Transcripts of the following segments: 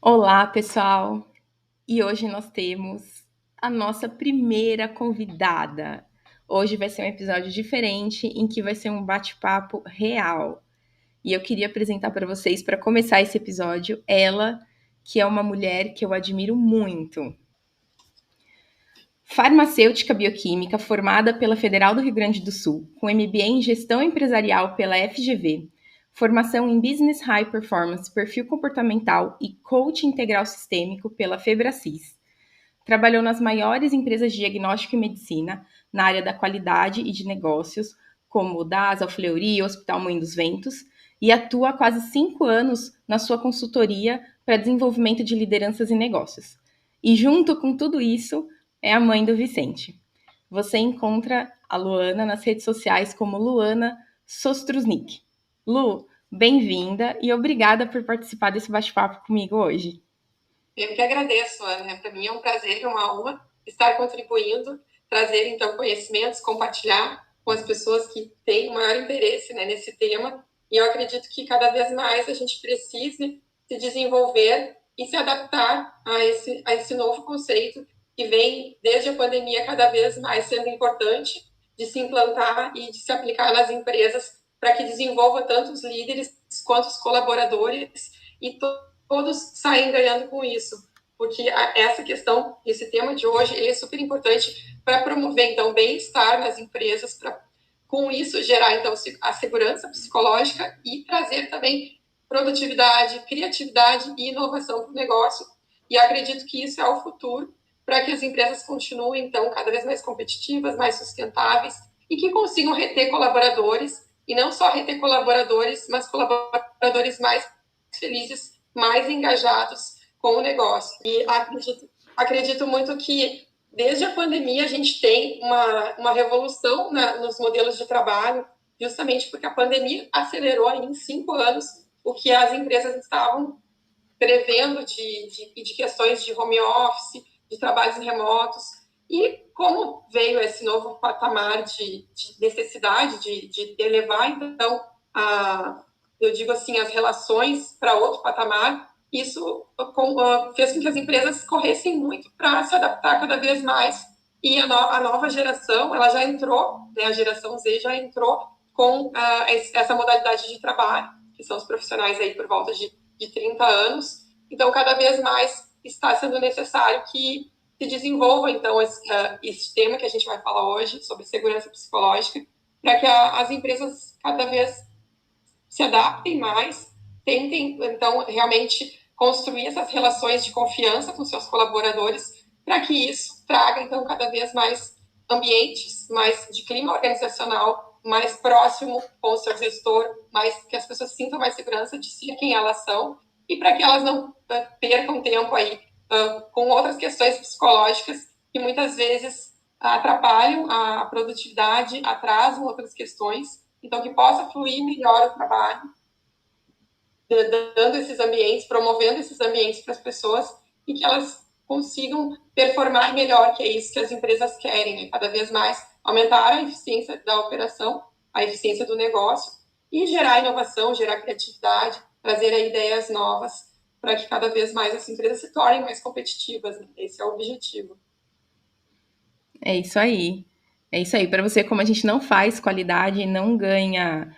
Olá, pessoal! E hoje nós temos a nossa primeira convidada. Hoje vai ser um episódio diferente, em que vai ser um bate-papo real. E eu queria apresentar para vocês, para começar esse episódio, ela, que é uma mulher que eu admiro muito. Farmacêutica bioquímica formada pela Federal do Rio Grande do Sul, com MBA em Gestão Empresarial pela FGV, formação em Business High Performance, Perfil Comportamental e Coaching Integral Sistêmico pela Febracis. Trabalhou nas maiores empresas de diagnóstico e medicina, na área da qualidade e de negócios, como DASA, Fleury e Hospital Moinhos dos Ventos, e atua há quase 5 anos na sua consultoria para desenvolvimento de lideranças e negócios. E junto com tudo isso, é a mãe do Vicente. Você encontra a Luana nas redes sociais como Luana Sostrusnik. Lu, bem-vinda e obrigada por participar desse bate-papo comigo hoje. Eu que agradeço, Ana. Para mim é um prazer e uma honra estar contribuindo, trazer então conhecimentos, compartilhar com as pessoas que têm o maior interesse, nesse tema. E eu acredito que cada vez mais a gente precise se desenvolver e se adaptar a esse novo conceito que vem desde a pandemia cada vez mais sendo importante de se implantar e de se aplicar nas empresas para que desenvolva tanto os líderes quanto os colaboradores e todos saem ganhando com isso, porque essa questão, esse tema de hoje, ele é super importante para promover, então, bem-estar nas empresas, para, com isso, gerar, então, a segurança psicológica e trazer também produtividade, criatividade e inovação para o negócio. E acredito que isso é o futuro para que as empresas continuem, então, cada vez mais competitivas, mais sustentáveis e que consigam reter colaboradores, e não só reter colaboradores, mas colaboradores mais felizes, mais engajados com o negócio. E acredito muito que desde a pandemia a gente tem uma revolução nos modelos de trabalho, justamente porque a pandemia acelerou em 5 anos o que as empresas estavam prevendo de questões de home office, de trabalhos remotos. E como veio esse novo patamar de necessidade de elevar, então, eu digo assim, as relações para outro patamar, isso fez com que as empresas corressem muito para se adaptar cada vez mais. E a nova geração, ela já entrou, a geração Z já entrou com essa modalidade de trabalho, que são os profissionais aí por volta de 30 anos. Então, cada vez mais está sendo necessário que se desenvolva, então, esse tema que a gente vai falar hoje, sobre segurança psicológica, para que as empresas cada vez se adaptem mais, tentem, então, realmente construir essas relações de confiança com seus colaboradores, para que isso traga, então, cada vez mais ambientes, mais de clima organizacional, mais próximo com o seu gestor, mais que as pessoas sintam mais segurança de ser quem elas são, e para que elas não percam tempo aí com outras questões psicológicas que muitas vezes atrapalham a produtividade, atrasam outras questões, então que possa fluir melhor o trabalho, dando esses ambientes, promovendo esses ambientes para as pessoas e que elas consigam performar melhor, que é isso que as empresas querem, cada vez mais aumentar a eficiência da operação, a eficiência do negócio e gerar inovação, gerar criatividade, trazer aí ideias novas para que cada vez mais as empresas se tornem mais competitivas. Esse é o objetivo. É isso aí. É isso aí. Para você, como a gente não faz qualidade, não ganha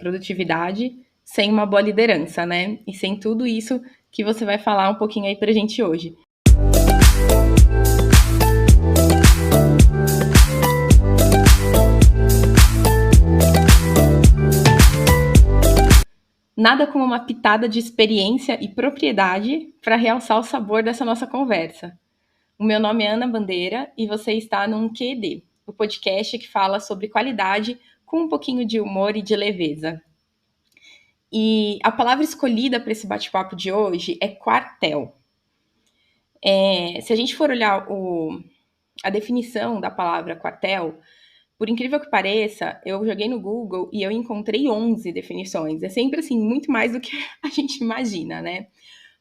produtividade sem uma boa liderança, né? E sem tudo isso que você vai falar um pouquinho aí pra gente hoje. Nada como uma pitada de experiência e propriedade para realçar o sabor dessa nossa conversa. O meu nome é Ana Bandeira e você está num QD, o podcast que fala sobre qualidade com um pouquinho de humor e de leveza. E a palavra escolhida para esse bate-papo de hoje é quartel. Se a gente for olhar a definição da palavra quartel, por incrível que pareça, eu joguei no Google e eu encontrei 11 definições. É sempre assim, muito mais do que a gente imagina, né?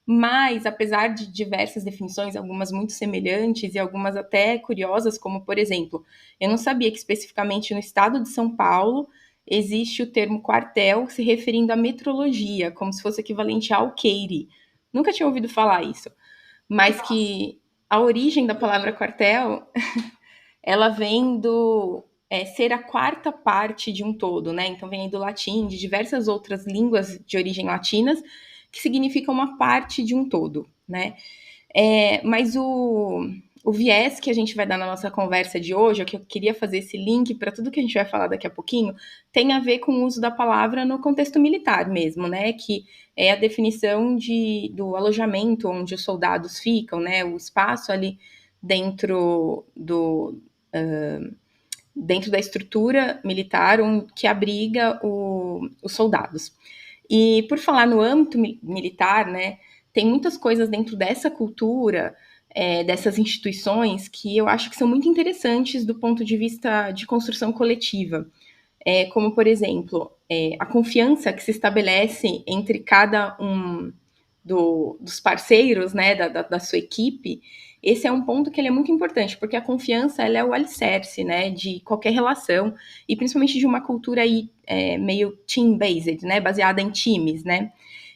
Mas, apesar de diversas definições, algumas muito semelhantes e algumas até curiosas, como, por exemplo, eu não sabia que especificamente no estado de São Paulo existe o termo quartel se referindo à metrologia, como se fosse equivalente ao alqueire. nunca tinha ouvido falar isso, mas que a origem da palavra quartel, ela vem do ser a quarta parte de um todo, né? Então vem aí do latim, de diversas outras línguas de origem latinas, que significa uma parte de um todo, né? Mas o viés que a gente vai dar na nossa conversa de hoje, é que eu queria fazer esse link para tudo que a gente vai falar daqui a pouquinho, tem a ver com o uso da palavra no contexto militar mesmo, né? Que é a definição do alojamento onde os soldados ficam, né? O espaço ali dentro dentro da estrutura militar que abriga os soldados. E por falar no âmbito militar, né, tem muitas coisas dentro dessa cultura, dessas instituições, que eu acho que são muito interessantes do ponto de vista de construção coletiva. Como, por exemplo, a confiança que se estabelece entre cada um dos parceiros, né, da sua equipe. Esse é um ponto que ele é muito importante, porque a confiança ela é o alicerce, né, de qualquer relação, e principalmente de uma cultura aí, meio team-based, né, baseada em times, né.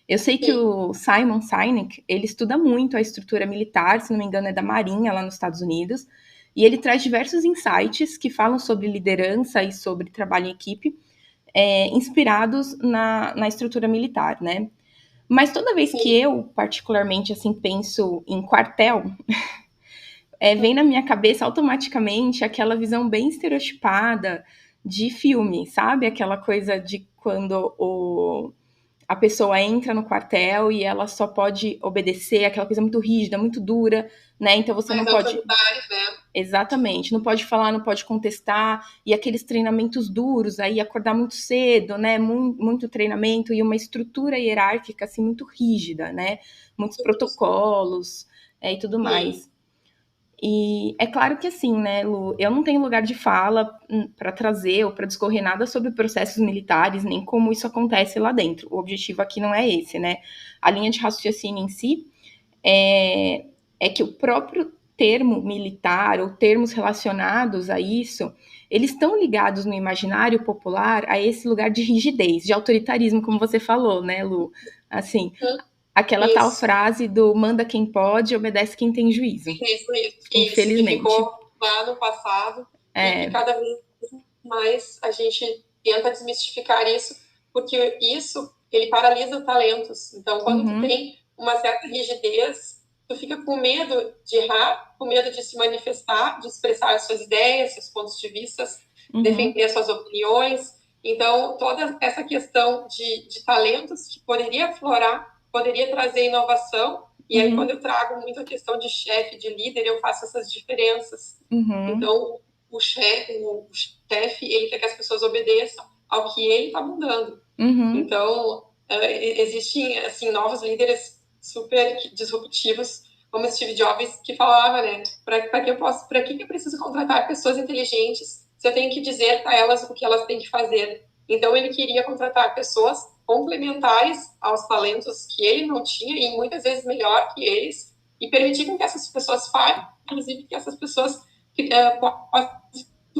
Eu sei que o Simon Sinek, ele estuda muito a estrutura militar, se não me engano é da Marinha, lá nos Estados Unidos, e ele traz diversos insights que falam sobre liderança e sobre trabalho em equipe, inspirados na estrutura militar, né. Mas toda vez que eu, particularmente, assim, penso em quartel, vem na minha cabeça automaticamente aquela visão bem estereotipada de filme, sabe? Aquela coisa de quando a pessoa entra no quartel e ela só pode obedecer, aquela coisa muito rígida, muito dura, né? Então você não pode... Né? Exatamente, não pode falar, não pode contestar, e aqueles treinamentos duros, aí acordar muito cedo, né, muito treinamento e uma estrutura hierárquica, assim, muito rígida, né, muitos protocolos, e tudo mais. E é claro que assim, né, Lu, eu não tenho lugar de fala para trazer ou para discorrer nada sobre processos militares, nem como isso acontece lá dentro. O objetivo aqui não é esse, né, a linha de raciocínio em si é que o próprio termo militar ou termos relacionados a isso, eles estão ligados no imaginário popular a esse lugar de rigidez, de autoritarismo, como você falou, né, Lu? Assim, aquela tal frase do manda quem pode, obedece quem tem juízo. Isso. Infelizmente. Que ficou lá no passado e que cada vez mais a gente tenta desmistificar isso, porque isso, ele paralisa talentos. Então, quando tu tem uma certa rigidez, tu fica com medo de errar, com medo de se manifestar, de expressar as suas ideias, seus pontos de vista, defender as suas opiniões. Então, toda essa questão de talentos que poderia aflorar, poderia trazer inovação. E aí, quando eu trago muito a questão de chefe, de líder, eu faço essas diferenças. Então, o chefe, ele quer que as pessoas obedeçam ao que ele está mudando. Então, existem, assim, novos líderes super disruptivos, como Steve Jobs, que falava, né, para que eu preciso contratar pessoas inteligentes se eu tenho que dizer para elas o que elas têm que fazer? Então, ele queria contratar pessoas complementares aos talentos que ele não tinha e muitas vezes melhor que eles, e permitir que essas pessoas falhem, inclusive que essas pessoas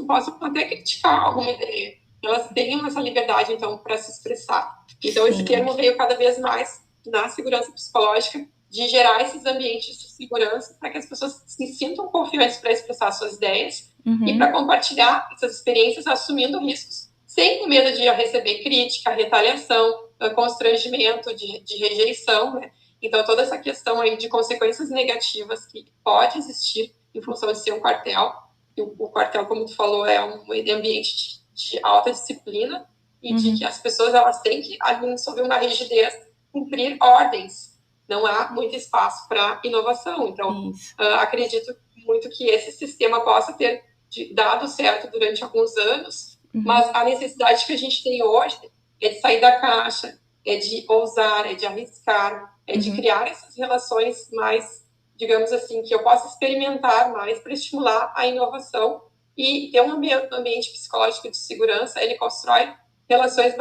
possam até criticar alguma ideia. Elas tenham essa liberdade, então, para se expressar. Então, esse termo veio cada vez mais na segurança psicológica, de gerar esses ambientes de segurança para que as pessoas se sintam confiantes para expressar suas ideias e para compartilhar essas experiências assumindo riscos, sem medo de receber crítica, retaliação, constrangimento, de rejeição, né? Então, toda essa questão aí de consequências negativas que pode existir em função de ser um quartel. O quartel, como tu falou, é um ambiente de alta disciplina e de que as pessoas elas têm que, ali, sob uma rigidez, cumprir ordens. Não há muito espaço para inovação. Então, acredito muito que esse sistema possa ter dado certo durante alguns anos, mas a necessidade que a gente tem hoje é de sair da caixa, é de ousar, é de arriscar, é de criar essas relações mais, digamos assim, que eu possa experimentar mais para estimular a inovação e ter um ambiente psicológico de segurança. Ele constrói relações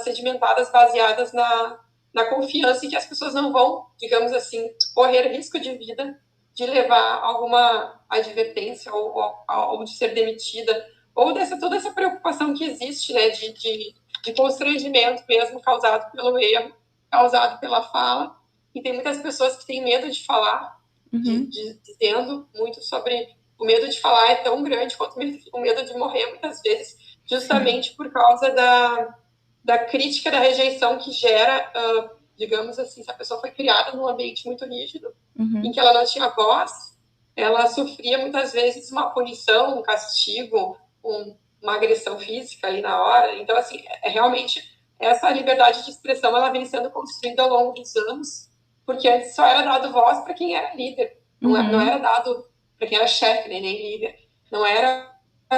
sedimentadas baseadas na confiança em que as pessoas não vão, digamos assim, correr risco de vida de levar alguma advertência ou de ser demitida, ou toda essa preocupação que existe, né, de constrangimento mesmo causado pelo erro, causado pela fala, e tem muitas pessoas que têm medo de falar, dizendo muito sobre o medo de falar é tão grande quanto o medo de morrer, muitas vezes, justamente por causa da crítica, da rejeição que gera, digamos assim, se a pessoa foi criada num ambiente muito rígido, em que ela não tinha voz, ela sofria muitas vezes uma punição, um castigo, uma agressão física ali na hora. Então, assim, realmente essa liberdade de expressão ela vem sendo construída ao longo dos anos, porque antes só era dado voz para quem era líder, não era dado para quem era chefe, nem líder, não era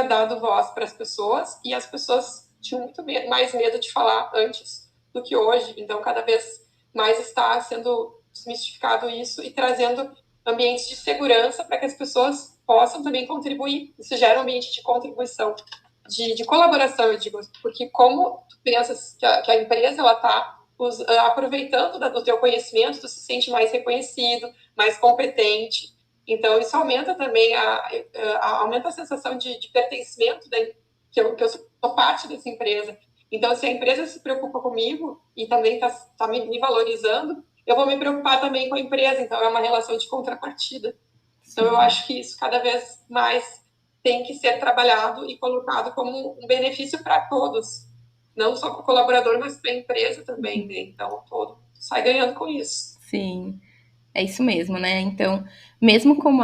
dado voz para as pessoas, e as pessoas tinham muito mais medo de falar antes do que hoje. Então, cada vez mais está sendo desmistificado isso e trazendo ambientes de segurança para que as pessoas possam também contribuir. Isso gera um ambiente de contribuição, de colaboração, eu digo, porque como tu pensas que a empresa ela está aproveitando do teu conhecimento, tu se sente mais reconhecido, mais competente. Então, isso aumenta também aumenta a sensação de pertencimento, que eu sou parte dessa empresa. Então, se a empresa se preocupa comigo e também está me valorizando, eu vou me preocupar também com a empresa. Então, é uma relação de contrapartida. Então, eu acho que isso cada vez mais tem que ser trabalhado e colocado como um benefício para todos, não só para o colaborador, mas para a empresa também, né? Então, todo sai ganhando com isso. Sim, é isso mesmo, né? Então, mesmo como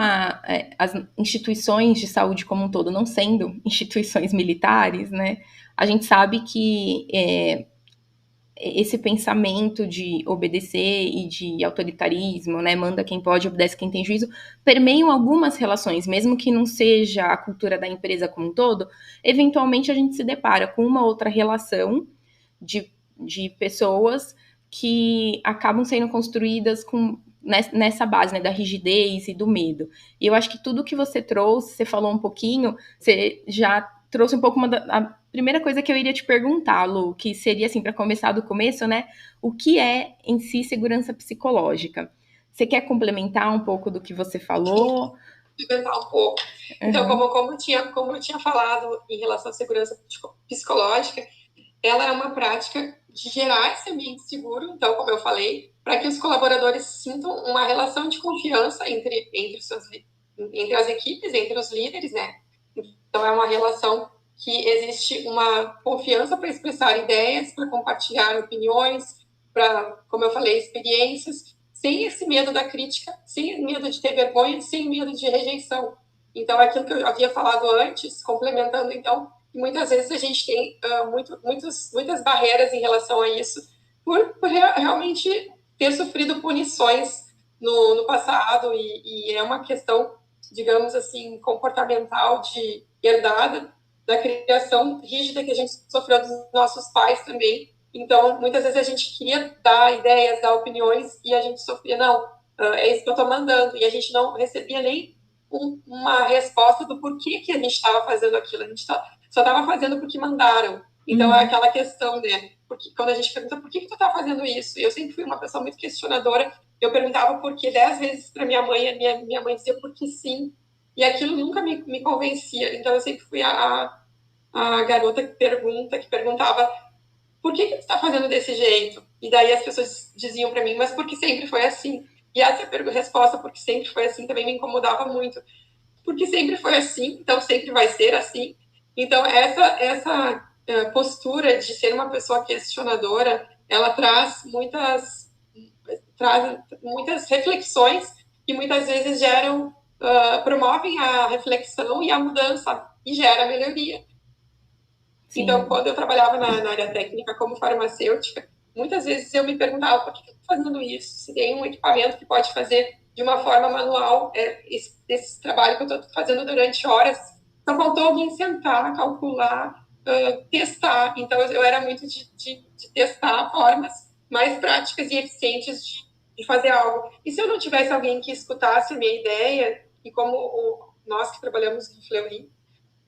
as instituições de saúde como um todo não sendo instituições militares, né? A gente sabe que esse pensamento de obedecer e de autoritarismo, né, manda quem pode, obedece quem tem juízo, permeiam algumas relações, mesmo que não seja a cultura da empresa como um todo, eventualmente a gente se depara com uma outra relação de pessoas que acabam sendo construídas nessa base, né, da rigidez e do medo. E eu acho que tudo que você trouxe, você falou um pouquinho, você já trouxe um pouco a primeira coisa que eu iria te perguntar, Lu, que seria assim, para começar do começo, né? O que é em si segurança psicológica? Você quer complementar um pouco do que você falou? Complementar um pouco. Então, como eu tinha falado em relação à segurança psicológica, ela é uma prática de gerar esse ambiente seguro, então, como eu falei, para que os colaboradores sintam uma relação de confiança entre as equipes, entre os líderes, né? Então, é uma relação que existe uma confiança para expressar ideias, para compartilhar opiniões, para, como eu falei, experiências, sem esse medo da crítica, sem medo de ter vergonha, sem medo de rejeição. Então, aquilo que eu havia falado antes, complementando, então, muitas vezes a gente tem muitas barreiras em relação a isso, por realmente ter sofrido punições no passado, e é uma questão, digamos assim, comportamental herdada da criação rígida que a gente sofreu dos nossos pais também. Então, muitas vezes a gente queria dar ideias, dar opiniões, e a gente sofria, não, é isso que eu estou mandando, e a gente não recebia nem uma resposta do porquê que a gente estava fazendo aquilo. A gente só estava fazendo porque mandaram. Então, é aquela questão, né? Porque quando a gente pergunta por que tu está fazendo isso, eu sempre fui uma pessoa muito questionadora. Eu perguntava por quê 10 vezes para minha mãe, e minha mãe dizia porque sim. E aquilo nunca me convencia. Então, eu sempre fui a garota que perguntava por que tu está fazendo desse jeito? E daí as pessoas diziam para mim, mas porque sempre foi assim. E essa resposta, porque sempre foi assim, também me incomodava muito. Porque sempre foi assim, então sempre vai ser assim. Então, essa postura de ser uma pessoa questionadora, ela traz muitas reflexões que muitas vezes promovem a reflexão e a mudança e gera a melhoria. Sim. Então, quando eu trabalhava na área técnica como farmacêutica, muitas vezes eu me perguntava por que eu estou fazendo isso? Se tem um equipamento que pode fazer de uma forma manual esse trabalho que eu estou fazendo durante horas, só faltou alguém sentar, calcular, testar. Então, eu era muito de testar formas mais práticas e eficientes de fazer algo. E se eu não tivesse alguém que escutasse a minha ideia, e como nós que trabalhamos no Fleury,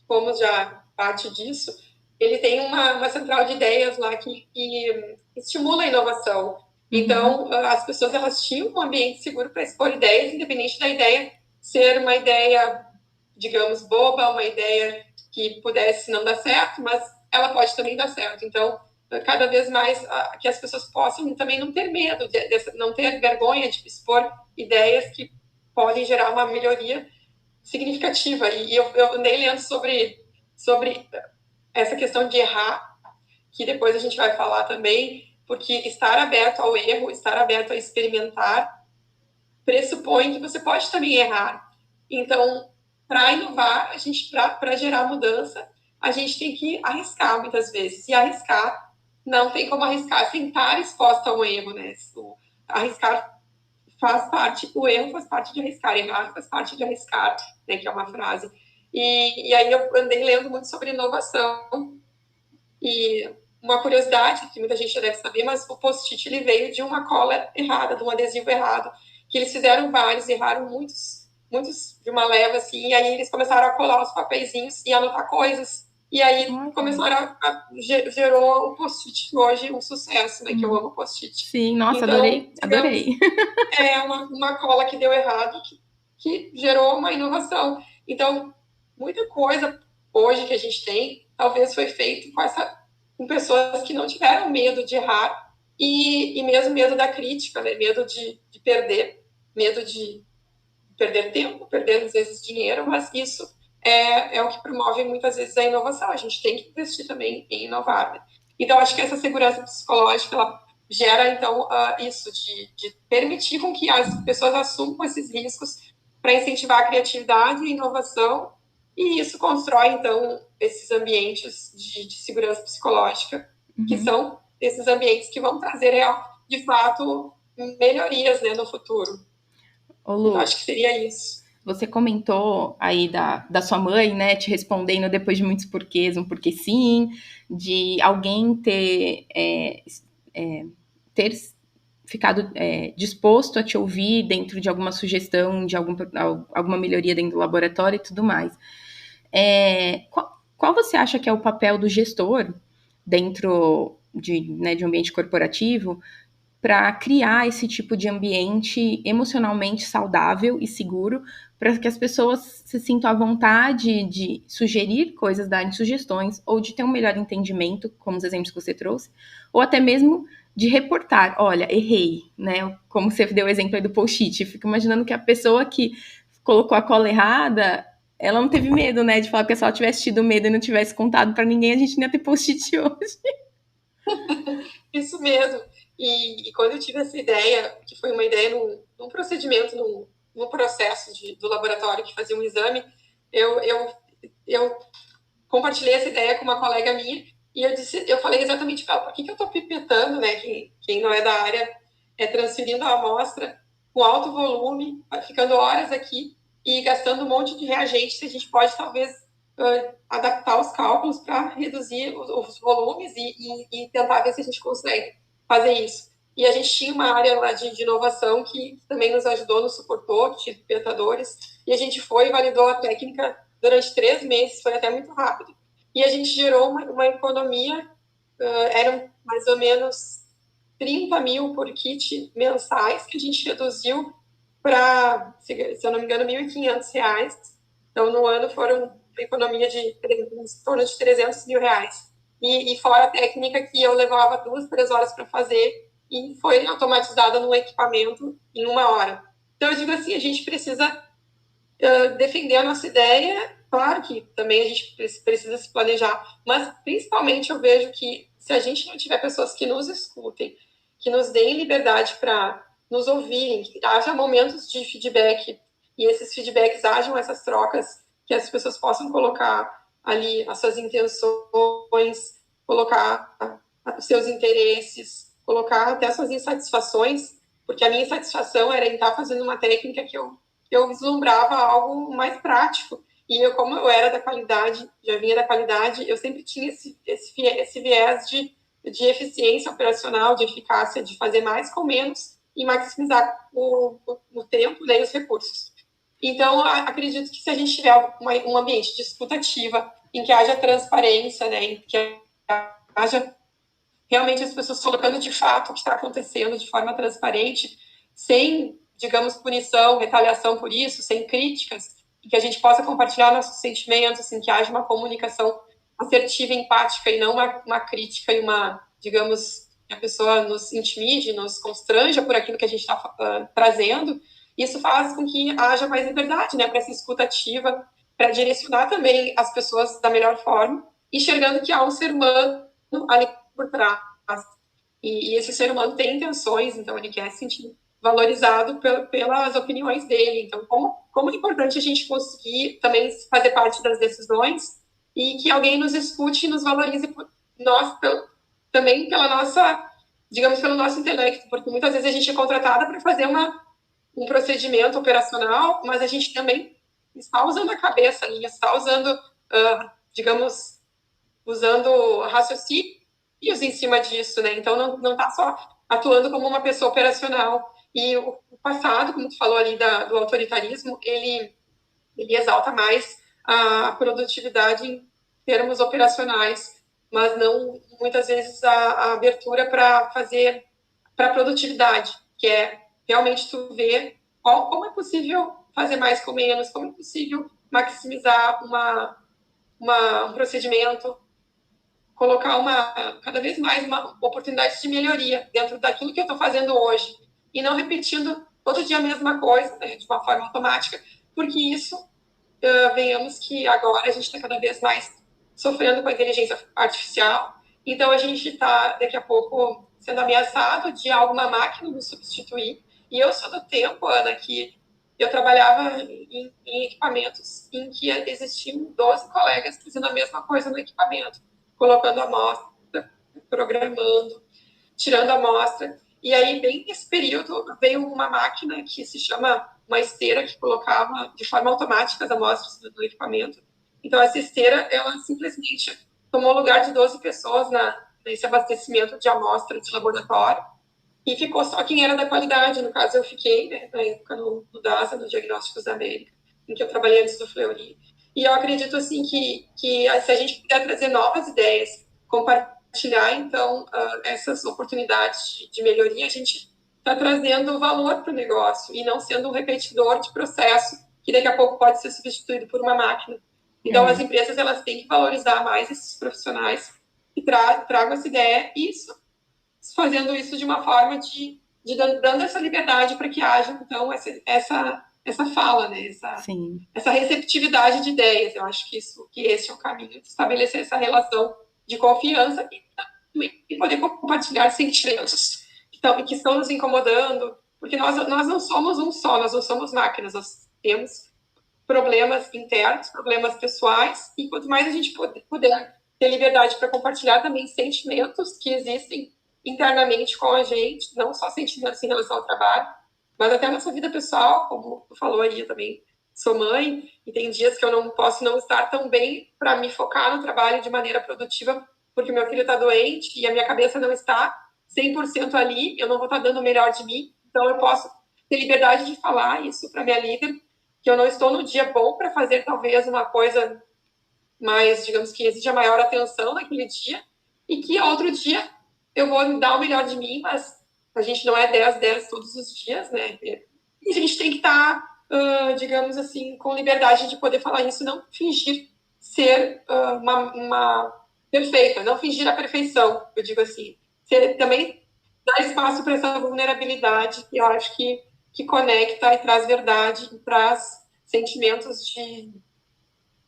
fomos já parte disso, ele tem uma central de ideias lá que estimula a inovação. Então, as pessoas elas tinham um ambiente seguro para expor ideias, independente da ideia ser uma ideia, digamos, boba, uma ideia que pudesse não dar certo, mas ela pode também dar certo. Então, cada vez mais que as pessoas possam também não ter medo, não ter vergonha de expor ideias que podem gerar uma melhoria significativa. E eu andei lendo sobre essa questão de errar, que depois a gente vai falar também, porque estar aberto ao erro, estar aberto a experimentar, pressupõe que você pode também errar. Então, para inovar, para gerar mudança, a gente tem que arriscar muitas vezes. E arriscar, não tem como arriscar sem estar exposta a um erro, né? Arriscar faz parte, o erro faz parte de arriscar, errar faz parte de arriscar, né? Que é uma frase. E aí eu andei lendo muito sobre inovação. E uma curiosidade, que muita gente já deve saber, mas o post-it ele veio de uma cola errada, de um adesivo errado, que eles fizeram vários, erraram muitos de uma leva, assim, e aí eles começaram a colar os papeizinhos e anotar coisas. E aí gerou o post-it hoje um sucesso, né? Que eu amo post-it. Sim, nossa, então, adorei. É uma cola que deu errado, que gerou uma inovação. Então, muita coisa hoje que a gente tem, talvez foi feito com pessoas que não tiveram medo de errar e mesmo medo da crítica, né? Medo de perder, medo de perder tempo, perder às vezes dinheiro, mas isso é o que promove muitas vezes a inovação. A gente tem que investir também em inovar, né? Então, acho que essa segurança psicológica, ela gera, então, isso de permitir com que as pessoas assumam esses riscos para incentivar a criatividade e a inovação, e isso constrói, então, esses ambientes de segurança psicológica, que são esses ambientes que vão trazer, de fato, melhorias, né, no futuro. Ô, Lu, então, acho que seria isso. Você comentou aí da sua mãe, né, te respondendo depois de muitos porquês, um porquê sim, de alguém ter ficado disposto a te ouvir dentro de alguma sugestão, de alguma melhoria dentro do laboratório e tudo mais. Qual você acha que é o papel do gestor dentro de um ambiente corporativo para criar esse tipo de ambiente emocionalmente saudável e seguro para que as pessoas se sintam à vontade de sugerir coisas, darem sugestões, ou de ter um melhor entendimento, como os exemplos que você trouxe, ou até mesmo de reportar, olha, errei, né? Como você deu o exemplo aí do post-it. Fico imaginando que a pessoa que colocou a cola errada, ela não teve medo, né? De falar, porque se ela tivesse tido medo e não tivesse contado para ninguém, a gente não ia ter post-it hoje. Isso mesmo. E quando eu tive essa ideia, que foi uma ideia num procedimento, num processo do laboratório que fazia um exame, eu compartilhei essa ideia com uma colega minha e eu falei exatamente para ela, por que eu estou pipetando, né? Quem não é da área transferindo a amostra com alto volume, ficando horas aqui e gastando um monte de reagente, se a gente pode talvez adaptar os cálculos para reduzir os volumes e tentar ver se a gente consegue fazer isso. E a gente tinha uma área lá de inovação que também nos ajudou, nos suportou, que tinha pipetadores, e a gente foi e validou a técnica durante 3 meses, foi até muito rápido. E a gente gerou uma economia, eram mais ou menos 30 mil por kit mensais, que a gente reduziu para, se eu não me engano, R$1.500. Então, no ano foram uma economia de em torno de R$300.000. E fora a técnica que eu levava 2, 3 horas para fazer e foi automatizada no equipamento em 1 hora. Então, eu digo assim, a gente precisa defender a nossa ideia. Claro que também a gente precisa se planejar, mas principalmente eu vejo que se a gente não tiver pessoas que nos escutem, que nos deem liberdade para nos ouvirem, que haja momentos de feedback e esses feedbacks hajam essas trocas, que as pessoas possam colocar ali as suas intenções, colocar os seus interesses, colocar até as suas insatisfações, porque a minha insatisfação era em estar fazendo uma técnica que eu vislumbrava algo mais prático. E como eu era da qualidade, já vinha da qualidade, eu sempre tinha esse viés de eficiência operacional, de eficácia, de fazer mais com menos e maximizar o tempo, né, e os recursos. Então, acredito que se a gente tiver um ambiente de escuta ativa, em que haja transparência, né, em que haja realmente as pessoas colocando de fato o que está acontecendo de forma transparente, sem, digamos, punição, retaliação por isso, sem críticas, e que a gente possa compartilhar nossos sentimentos, assim, que haja uma comunicação assertiva e empática, e não uma crítica e uma digamos, que a pessoa nos intimide, nos constranja por aquilo que a gente está trazendo, isso faz com que haja mais liberdade, né, para essa escuta ativa, para direcionar também as pessoas da melhor forma, enxergando que há um ser humano ali por trás. E esse ser humano tem intenções, então ele quer se sentir valorizado pelas opiniões dele. Então, como é importante a gente conseguir também fazer parte das decisões e que alguém nos escute e nos valorize nós, também pela nossa, digamos, pelo nosso intelecto, porque muitas vezes a gente é contratada para fazer um procedimento operacional, mas a gente também está usando a cabeça ali, está usando, digamos, usando raciocínios em cima disso, né? Então, não está só atuando como uma pessoa operacional. E o passado, como tu falou ali do autoritarismo, ele exalta mais a produtividade em termos operacionais, mas não, muitas vezes, a abertura para fazer para produtividade, que é realmente tu ver como é possível fazer mais com menos, como é possível maximizar um procedimento, colocar cada vez mais uma oportunidade de melhoria dentro daquilo que eu estou fazendo hoje e não repetindo todo dia a mesma coisa, né, de uma forma automática, porque isso, venhamos que agora a gente está cada vez mais sofrendo com a inteligência artificial, então a gente está daqui a pouco sendo ameaçado de alguma máquina nos substituir, e eu sou do tempo, Ana, que eu trabalhava em equipamentos em que existiam 12 colegas fazendo a mesma coisa no equipamento, colocando a amostra, programando, tirando a amostra. E aí, bem nesse período, veio uma máquina que se chama uma esteira, que colocava de forma automática as amostras do equipamento. Então, essa esteira, ela simplesmente tomou o lugar de 12 pessoas nesse abastecimento de amostra de laboratório, e ficou só quem era da qualidade. No caso, eu fiquei, né, na época, no DASA, no Diagnósticos da América, em que eu trabalhei antes do Fleury. E eu acredito, assim, que se a gente puder trazer novas ideias, compartilhar, então, essas oportunidades de melhoria, a gente está trazendo valor para o negócio e não sendo um repetidor de processo que daqui a pouco pode ser substituído por uma máquina. Então, as empresas, elas têm que valorizar mais esses profissionais que tragam essa ideia, e isso fazendo isso de uma forma dando essa liberdade para que haja, então, essa fala, né? Essa receptividade de ideias. Eu acho que esse é o caminho de estabelecer essa relação de confiança e poder compartilhar sentimentos que estão nos incomodando, porque nós não somos um só, nós não somos máquinas, nós temos problemas internos, problemas pessoais, e quanto mais a gente puder ter liberdade para compartilhar também sentimentos que existem internamente com a gente, não só sentimentos em relação ao trabalho, mas até a nossa vida pessoal, como tu falou aí, eu também sou mãe, e tem dias que eu não posso não estar tão bem para me focar no trabalho de maneira produtiva, porque meu filho está doente e a minha cabeça não está 100% ali, eu não vou estar dando o melhor de mim, então eu posso ter liberdade de falar isso para minha líder, que eu não estou no dia bom para fazer talvez uma coisa mais, digamos, que exija maior atenção naquele dia, e que outro dia eu vou dar o melhor de mim, mas a gente não é 10 todos os dias, né? E a gente tem que estar, digamos assim, com liberdade de poder falar isso, não fingir ser uma perfeita, não fingir a perfeição, eu digo assim. Também dar espaço para essa vulnerabilidade, que eu acho que conecta e traz verdade, e traz sentimentos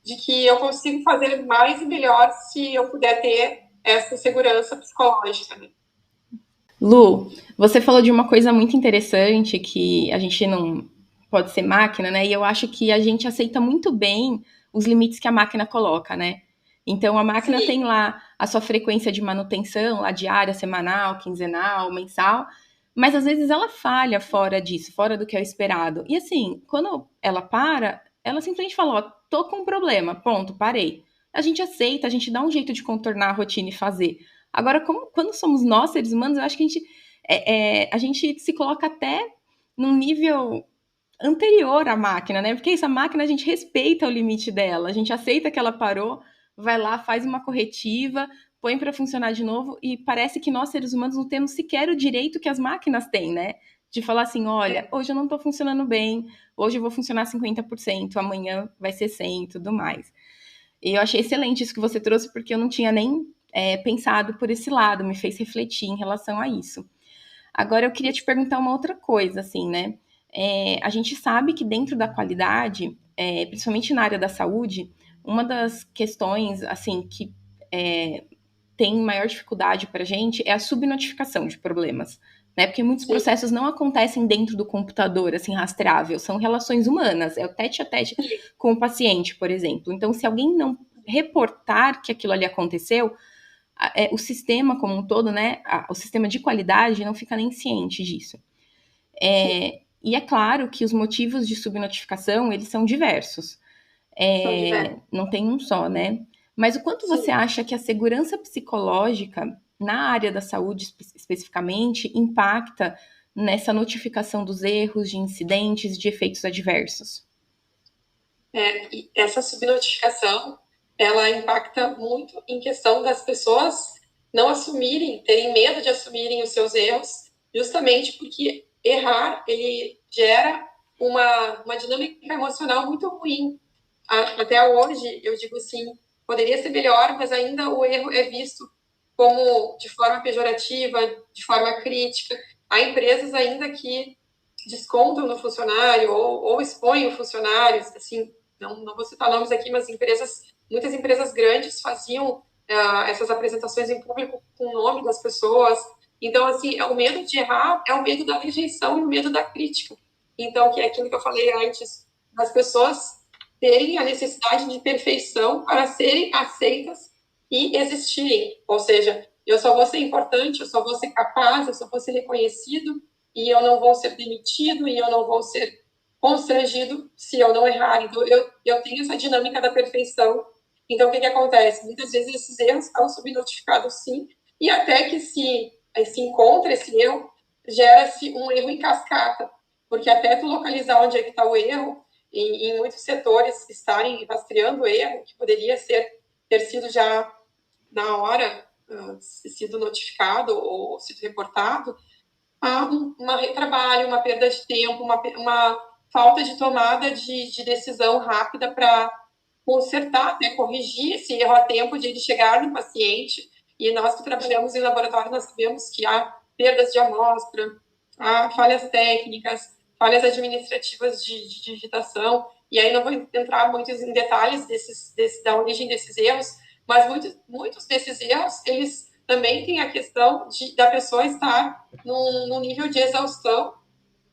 de que eu consigo fazer mais e melhor se eu puder ter essa segurança psicológica, né? Lu, você falou de uma coisa muito interessante, que a gente não pode ser máquina, né? E eu acho que a gente aceita muito bem os limites que a máquina coloca, né? Então a máquina tem lá a sua frequência de manutenção, lá diária, semanal, quinzenal, mensal, mas às vezes ela falha fora disso, fora do que é o esperado. E assim, quando ela para, ela simplesmente fala, ó, tô com um problema, ponto, parei. A gente aceita, a gente dá um jeito de contornar a rotina e fazer. Agora, quando somos nós, seres humanos, eu acho que a gente se coloca até num nível anterior à máquina, né? Porque essa máquina a gente respeita o limite dela, a gente aceita que ela parou, vai lá, faz uma corretiva, põe para funcionar de novo, e parece que nós, seres humanos, não temos sequer o direito que as máquinas têm, né? De falar assim, olha, hoje eu não estou funcionando bem, hoje eu vou funcionar 50%, amanhã vai ser 100% e tudo mais. E eu achei excelente isso que você trouxe, porque eu não tinha nem pensado por esse lado, me fez refletir em relação a isso. Agora eu queria te perguntar uma outra coisa, assim, né? A gente sabe que dentro da qualidade, principalmente na área da saúde, uma das questões, assim, que tem maior dificuldade para a gente é a subnotificação de problemas, né? Porque muitos Sim. processos não acontecem dentro do computador, assim, rastreável, são relações humanas, é o tete a tete com o paciente, por exemplo. Então, se alguém não reportar que aquilo ali aconteceu, o sistema como um todo, né, o sistema de qualidade não fica nem ciente disso. E é claro que os motivos de subnotificação, eles são diversos. São diversos. Não tem um só, né? Mas o quanto você Sim. acha que a segurança psicológica, na área da saúde especificamente, impacta nessa notificação dos erros, de incidentes, de efeitos adversos? E essa subnotificação, ela impacta muito em questão das pessoas não assumirem, terem medo de assumirem os seus erros, justamente porque errar, ele gera uma dinâmica emocional muito ruim. Até hoje, eu digo assim, poderia ser melhor, mas ainda o erro é visto como de forma pejorativa, de forma crítica. Há empresas ainda que descontam no funcionário ou expõem o funcionário, assim, não vou citar nomes aqui, mas muitas empresas grandes faziam essas apresentações em público com o nome das pessoas. Então, assim, o medo de errar é o medo da rejeição e o medo da crítica. Então, que é aquilo que eu falei antes, das pessoas terem a necessidade de perfeição para serem aceitas e existirem. Ou seja, eu só vou ser importante, eu só vou ser capaz, eu só vou ser reconhecido e eu não vou ser demitido e eu não vou ser constrangido se eu não errar. Então, eu tenho essa dinâmica da perfeição. Então, o que acontece? Muitas vezes esses erros estão subnotificados, sim, e até que se encontra esse erro, gera-se um erro em cascata, porque até tu localizar onde é que está o erro, em muitos setores estarem rastreando o erro, que poderia ter sido já na hora sido notificado ou sido reportado, há um retrabalho, uma perda de tempo, uma falta de tomada de decisão rápida para consertar, né, corrigir esse erro a tempo de ele chegar no paciente. E nós que trabalhamos em laboratório, nós sabemos que há perdas de amostra, há falhas técnicas, falhas administrativas de digitação, e aí não vou entrar muito em detalhes da origem desses erros, mas muitos desses erros, eles também têm a questão da pessoa estar num nível de exaustão,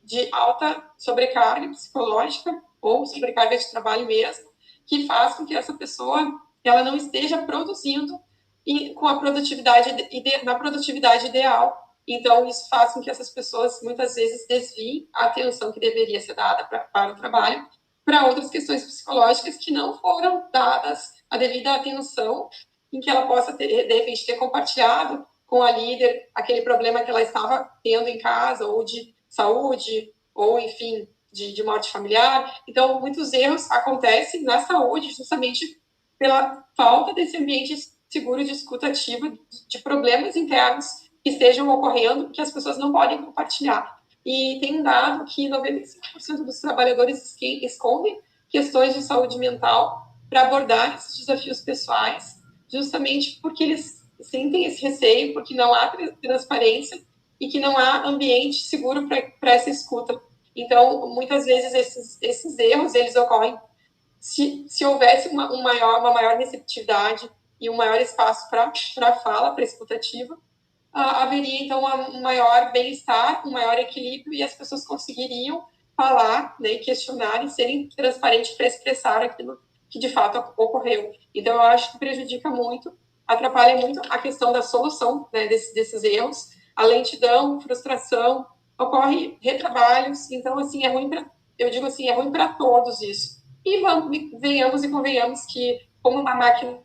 de alta sobrecarga psicológica ou sobrecarga de trabalho mesmo, que faz com que essa pessoa ela não esteja produzindo com a produtividade na produtividade ideal. Então, isso faz com que essas pessoas, muitas vezes, desviem a atenção que deveria ser dada para o trabalho para outras questões psicológicas que não foram dadas a devida atenção, em que ela possa, de repente, ter compartilhado com a líder aquele problema que ela estava tendo em casa, ou de saúde, ou, enfim, de morte familiar. Então, muitos erros acontecem na saúde justamente pela falta desse ambiente seguro de escuta ativa de problemas internos que estejam ocorrendo que as pessoas não podem compartilhar. E tem um dado que 95% dos trabalhadores escondem questões de saúde mental para abordar esses desafios pessoais, justamente porque eles sentem esse receio, porque não há transparência e que não há ambiente seguro para essa escuta. Então, muitas vezes, esses erros, eles ocorrem se houvesse uma maior receptividade e um maior espaço para fala, para escutativa, haveria, então, um maior bem-estar, um maior equilíbrio e as pessoas conseguiriam falar, né, questionar e serem transparentes para expressar aquilo que, de fato, ocorreu. Então, eu acho que prejudica muito, atrapalha muito a questão da solução, né, desses erros, a lentidão, frustração, ocorre retrabalhos, então, assim, é ruim eu digo assim, é ruim para todos isso. E venhamos e convenhamos que, como uma máquina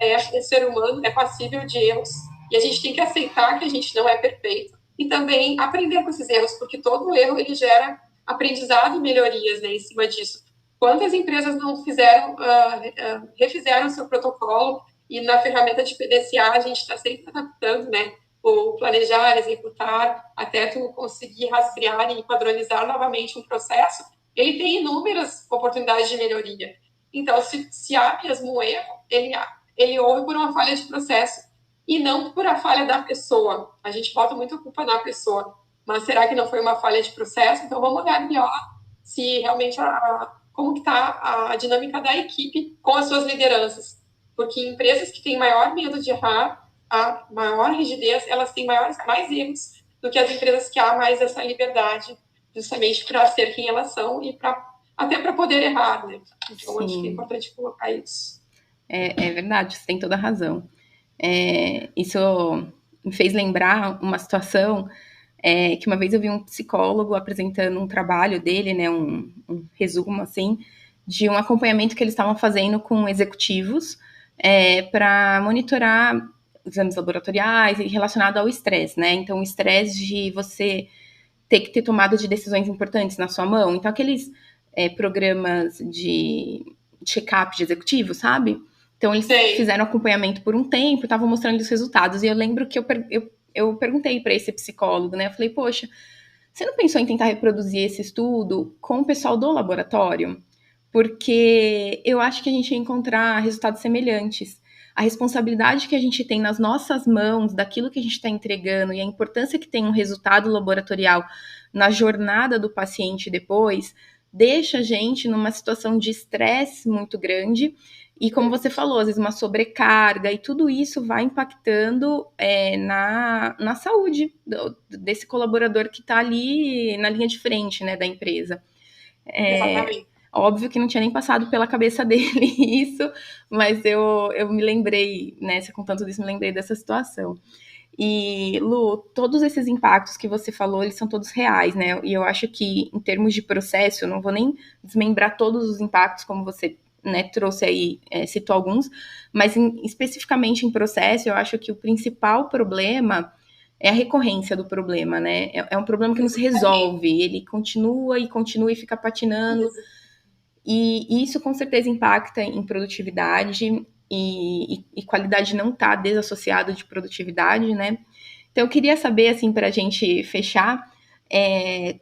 é ser humano, é passível de erros, e a gente tem que aceitar que a gente não é perfeito e também aprender com esses erros, porque todo erro ele gera aprendizado e melhorias, né, em cima disso. Quantas empresas não refizeram seu protocolo e na ferramenta de PDCA a gente está sempre adaptando, né, o planejar, executar, até tu conseguir rastrear e padronizar novamente um processo, ele tem inúmeras oportunidades de melhoria. Então, se há mesmo um erro, ele houve por uma falha de processo e não por a falha da pessoa. A gente bota muito a culpa na pessoa, mas será que não foi uma falha de processo? Então vamos olhar melhor se realmente como que está a dinâmica da equipe com as suas lideranças. Porque empresas que têm maior medo de errar, a maior rigidez, elas têm mais erros do que as empresas que há mais essa liberdade, justamente para ser quem elas são e até para poder errar, né? Então, Sim. acho que é importante colocar isso. É verdade, você tem toda a razão. Isso me fez lembrar uma situação que uma vez eu vi um psicólogo apresentando um trabalho dele, né, um resumo, assim, de um acompanhamento que eles estavam fazendo com executivos para monitorar exames laboratoriais e relacionado ao estresse, né? Então, o estresse de você ter que ter tomada de decisões importantes na sua mão. Então, aqueles programas de check-up de executivo, sabe? Então, eles fizeram acompanhamento por um tempo, estavam mostrando os resultados. E eu lembro que eu perguntei para esse psicólogo, né? Eu falei, poxa, você não pensou em tentar reproduzir esse estudo com o pessoal do laboratório? Porque eu acho que a gente ia encontrar resultados semelhantes. A responsabilidade que a gente tem nas nossas mãos, daquilo que a gente está entregando e a importância que tem um resultado laboratorial na jornada do paciente depois, deixa a gente numa situação de estresse muito grande e, como você falou, às vezes uma sobrecarga, e tudo isso vai impactando na saúde desse colaborador que está ali na linha de frente, né, da empresa. Exatamente. Óbvio que não tinha nem passado pela cabeça dele isso, mas eu me lembrei, né, você contando tudo isso, me lembrei dessa situação. E, Lu, todos esses impactos que você falou, eles são todos reais, né? E eu acho que, em termos de processo, eu não vou nem desmembrar todos os impactos, como você, né, trouxe aí, citou alguns, mas especificamente em processo, eu acho que o principal problema é a recorrência do problema, né? É um problema que não se resolve, ele continua e fica patinando. E isso com certeza impacta em produtividade e qualidade não está desassociado de produtividade, né? Então eu queria saber, assim, para a gente fechar,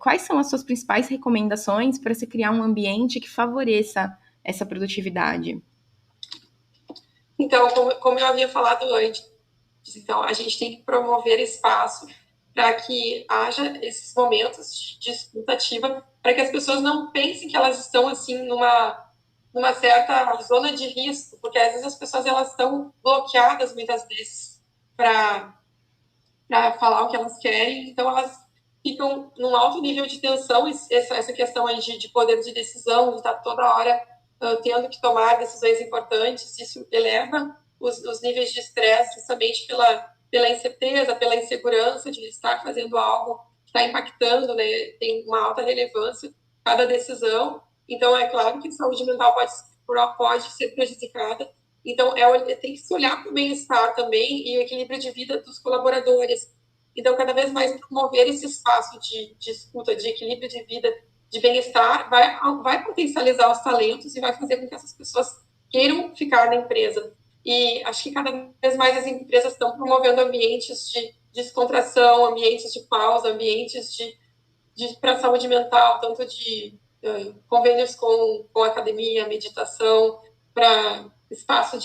quais são as suas principais recomendações para se criar um ambiente que favoreça essa produtividade? Então, como eu havia falado antes, então a gente tem que promover espaço para que haja esses momentos de escuta ativa, para que as pessoas não pensem que elas estão assim numa certa zona de risco, porque às vezes as pessoas elas estão bloqueadas muitas vezes para falar o que elas querem, então elas ficam num alto nível de tensão, essa questão aí de poder de decisão, de estar toda hora tendo que tomar decisões importantes, isso eleva os níveis de estresse, justamente pela incerteza, pela insegurança de estar fazendo algo que está impactando, né, tem uma alta relevância cada decisão. Então, é claro que a saúde mental pode ser prejudicada. Então, tem que se olhar para o bem-estar também e o equilíbrio de vida dos colaboradores. Então, cada vez mais promover esse espaço de escuta, de equilíbrio de vida, de bem-estar, vai potencializar os talentos e vai fazer com que essas pessoas queiram ficar na empresa. E acho que cada vez mais as empresas estão promovendo ambientes de descontração, ambientes de pausa, ambientes para a saúde mental, tanto de convênios com a academia, meditação, para espaço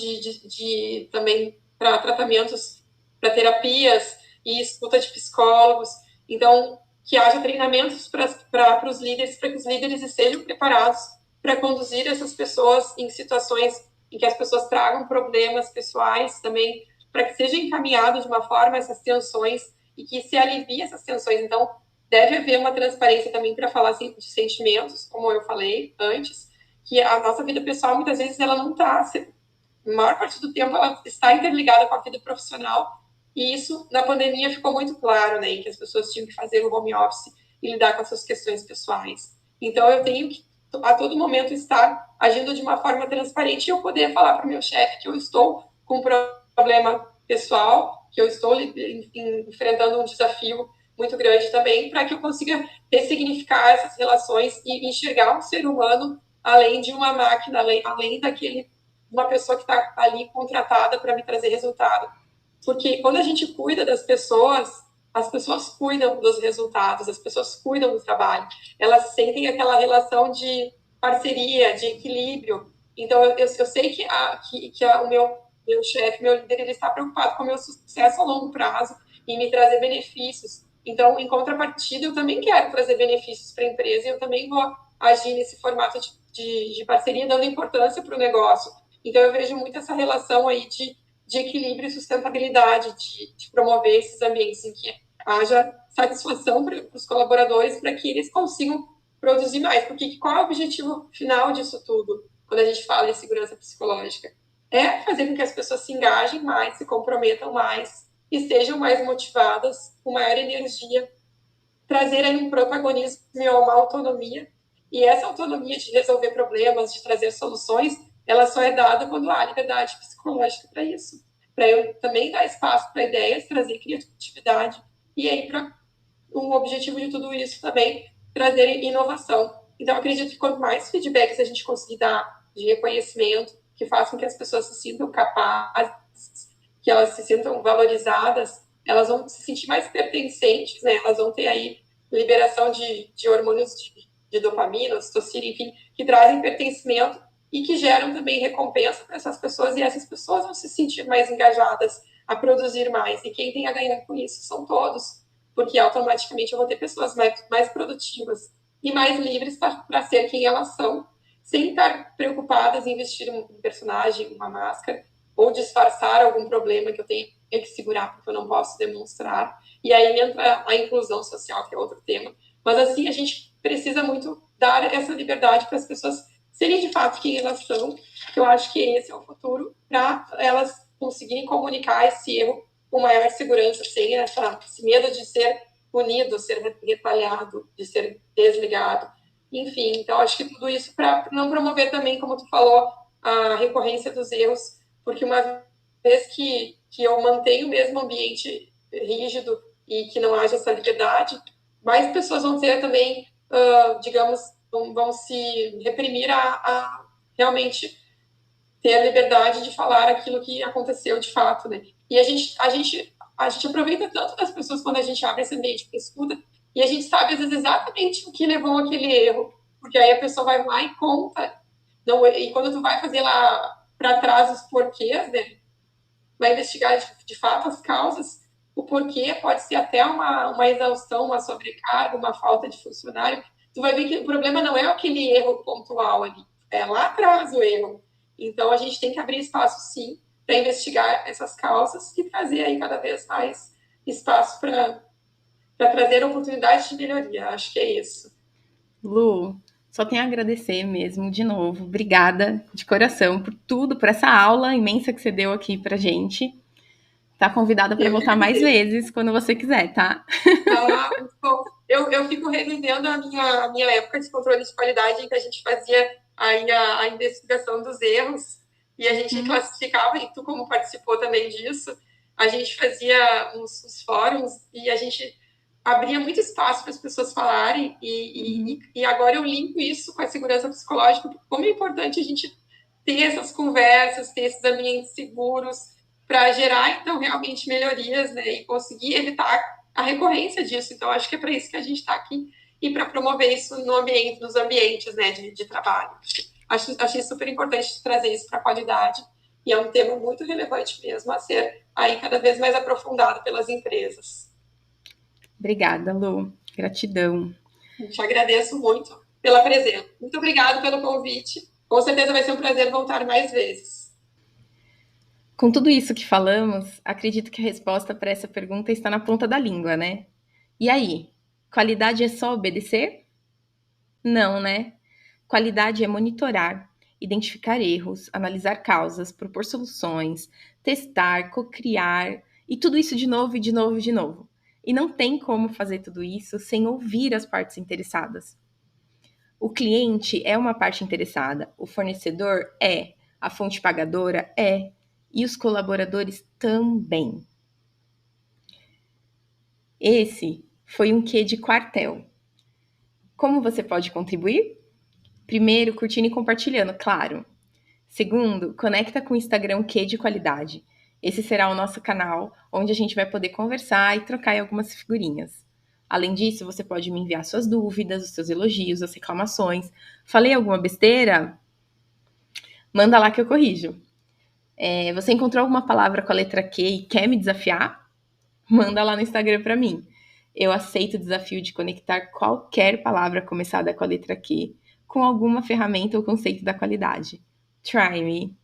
também para tratamentos, para terapias e escuta de psicólogos. Então, que haja treinamentos para os líderes, para que os líderes estejam preparados para conduzir essas pessoas em situações em que as pessoas tragam problemas pessoais também, para que seja encaminhado de uma forma essas tensões e que se alivie essas tensões. Então, deve haver uma transparência também para falar assim, de sentimentos, como eu falei antes, que a nossa vida pessoal, muitas vezes, ela não está, a maior parte do tempo, ela está interligada com a vida profissional, e isso, na pandemia, ficou muito claro, né, em que as pessoas tinham que fazer o home office e lidar com as suas questões pessoais. Então, eu tenho que, a todo momento, estar agindo de uma forma transparente e eu poder falar para o meu chefe que eu estou com um problema pessoal, que eu estou enfrentando um desafio muito grande também, para que eu consiga ressignificar essas relações e enxergar um ser humano além de uma máquina, além daquele uma pessoa que está ali contratada para me trazer resultado. Porque quando a gente cuida das pessoas, as pessoas cuidam dos resultados, as pessoas cuidam do trabalho. Elas sentem aquela relação de parceria, de equilíbrio. Então, eu sei que o meu meu chefe, meu líder, ele está preocupado com o meu sucesso a longo prazo e me trazer benefícios. Então, em contrapartida, eu também quero trazer benefícios para a empresa e eu também vou agir nesse formato de parceria, dando importância para o negócio. Então, eu vejo muito essa relação aí de equilíbrio e sustentabilidade, de promover esses ambientes em que haja satisfação para os colaboradores, para que eles consigam produzir mais. Porque qual é o objetivo final disso tudo, quando a gente fala em segurança psicológica? É fazer com que as pessoas se engajem mais, se comprometam mais e sejam mais motivadas, com maior energia, trazer aí um protagonismo e uma autonomia. E essa autonomia de resolver problemas, de trazer soluções, ela só é dada quando há liberdade psicológica para isso. Para eu também dar espaço para ideias, trazer criatividade e aí para um objetivo de tudo isso também trazer inovação. Então, acredito que quanto mais feedbacks a gente conseguir dar de reconhecimento, que façam que as pessoas se sintam capazes, que elas se sintam valorizadas, elas vão se sentir mais pertencentes, né? Elas vão ter aí liberação de hormônios de dopamina, ocitocina, enfim, que trazem pertencimento e que geram também recompensa para essas pessoas, e essas pessoas vão se sentir mais engajadas a produzir mais. E quem tem a ganhar com isso são todos, porque automaticamente eu vou ter pessoas mais produtivas e mais livres para ser quem elas são, sem estar preocupadas em vestir um personagem, uma máscara, ou disfarçar algum problema que eu tenho que segurar porque eu não posso demonstrar. E aí entra a inclusão social, que é outro tema. Mas assim, a gente precisa muito dar essa liberdade para as pessoas serem de fato quem elas são, que eu acho que esse é o futuro, para elas conseguirem comunicar esse erro com maior segurança, sem esse medo de ser punido, ser retalhado, de ser desligado. Enfim, então acho que tudo isso para não promover também, como tu falou, a recorrência dos erros, porque uma vez que eu mantenho o mesmo ambiente rígido e que não haja essa liberdade, mais pessoas vão ter também, digamos, vão se reprimir a realmente ter a liberdade de falar aquilo que aconteceu de fato, né? E a gente aproveita tanto das pessoas quando a gente abre esse ambiente para escuta, e a gente sabe, às vezes, exatamente o que levou aquele erro, porque aí a pessoa vai lá e conta. Não, e quando tu vai fazer lá para trás os porquês, né? Vai investigar de fato as causas, o porquê pode ser até uma exaustão, uma sobrecarga, uma falta de funcionário. Tu vai ver que o problema não é aquele erro pontual ali, é lá atrás o erro. Então a gente tem que abrir espaço sim para investigar essas causas e trazer aí cada vez mais espaço para trazer oportunidades de melhoria. Acho que é isso. Lu, só tenho a agradecer mesmo, de novo. Obrigada de coração por tudo, por essa aula imensa que você deu aqui pra gente. Tá convidada para voltar mais vezes quando você quiser, tá? Ah, muito bom. Eu fico revivendo a minha época de controle de qualidade, em que a gente fazia aí a investigação dos erros e a gente classificava, e tu como participou também disso, a gente fazia uns fóruns e a gente abria muito espaço para as pessoas falarem e agora eu linko isso com a segurança psicológica, porque como é importante a gente ter essas conversas, ter esses ambientes seguros para gerar, então, realmente melhorias, né, e conseguir evitar a recorrência disso. Então, acho que é para isso que a gente está aqui e para promover isso no ambiente, nos ambientes, né, de trabalho. Achei super importante trazer isso para a qualidade e é um tema muito relevante mesmo a ser aí cada vez mais aprofundado pelas empresas. Obrigada, Lu. Gratidão. Te agradeço muito pela presença. Muito obrigada pelo convite. Com certeza vai ser um prazer voltar mais vezes. Com tudo isso que falamos, acredito que a resposta para essa pergunta está na ponta da língua, né? E aí? Qualidade é só obedecer? Não, né? Qualidade é monitorar, identificar erros, analisar causas, propor soluções, testar, cocriar e tudo isso de novo e de novo e de novo. E não tem como fazer tudo isso sem ouvir as partes interessadas. O cliente é uma parte interessada, o fornecedor é, a fonte pagadora é, e os colaboradores também. Esse foi um quê de quartel. Como você pode contribuir? Primeiro, curtindo e compartilhando, claro. Segundo, conecta com o Instagram Q de Qualidade. Esse será o nosso canal, onde a gente vai poder conversar e trocar algumas figurinhas. Além disso, você pode me enviar suas dúvidas, os seus elogios, as reclamações. Falei alguma besteira? Manda lá que eu corrijo. Você encontrou alguma palavra com a letra Q e quer me desafiar? Manda lá no Instagram para mim. Eu aceito o desafio de conectar qualquer palavra começada com a letra Q com alguma ferramenta ou conceito da qualidade. Try me!